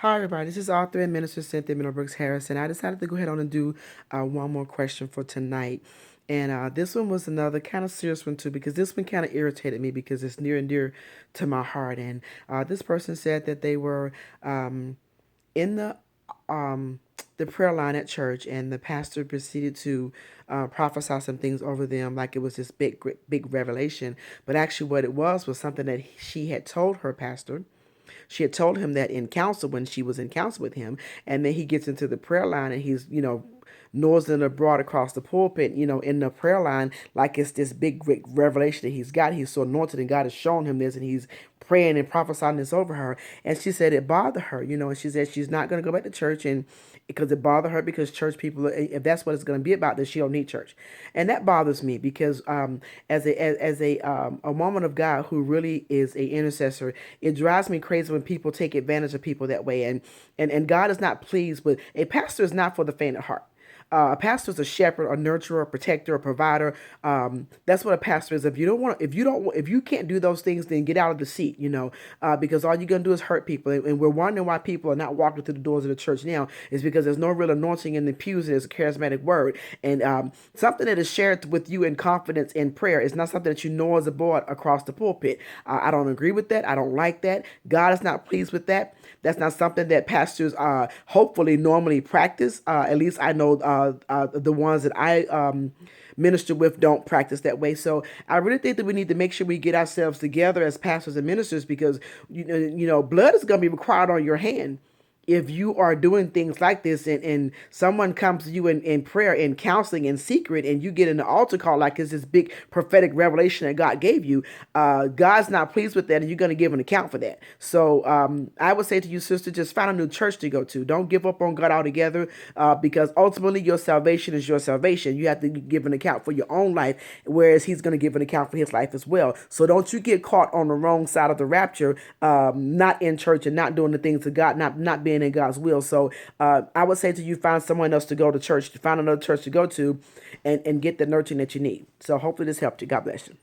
Hi, everybody. This is author and minister Cynthia Middlebrooks Harris, and I decided to go ahead on and do one more question for tonight. And this one was another kind of serious one, too, because this one kind of irritated me because it's near and dear to my heart. And this person said that they were in um, the prayer line at church, and the pastor proceeded to prophesy some things over them like it was this big revelation. But actually, what it was something that she had told her pastor. She had told him that in council when she was in council with him, and then he gets into the prayer line and he's, nosing abroad across the pulpit, in the prayer line, like it's this big great revelation that he's got. He's so anointed and God has shown him this, and he's praying and prophesying this over her. And she said it bothered her, and she said she's not going to go back to church, and because it bothered her, because church people, if that's what it's going to be about, then she don't need church. And that bothers me because as a woman of God who really is a intercessor, it drives me crazy when people take advantage of people that way. And God is not pleased with, a pastor is not for the faint of heart. A pastor is a shepherd, a nurturer, a protector, a provider. That's what a pastor is. If you can't do those things, then get out of the seat. Because all you're gonna do is hurt people. And we're wondering why people are not walking through the doors of the church now. Is because there's no real anointing in the pews, and there's a charismatic word. And something that is shared with you in confidence in prayer is not something that you know as a board across the pulpit. I don't agree with that. I don't like that. God is not pleased with that. That's not something that pastors hopefully normally practice. At least I know the ones that I minister with don't practice that way. So I really think that we need to make sure we get ourselves together as pastors and ministers, because blood is going to be required on your hand if you are doing things like this, and someone comes to you in prayer and counseling in secret, and you get an altar call like it's this big prophetic revelation that God gave you. God's not pleased with that, and you're going to give an account for that. So I would say to you, sister, just find a new church to go to. Don't give up on God altogether, because ultimately your salvation is your salvation. You have to give an account for your own life, whereas he's going to give an account for his life as well. So don't you get caught on the wrong side of the rapture, not in church and not doing the things of God, not being in God's will. So I would say to you, find someone else to go to church, to find another church to go to, and get the nurturing that you need. So hopefully this helped you. God bless you.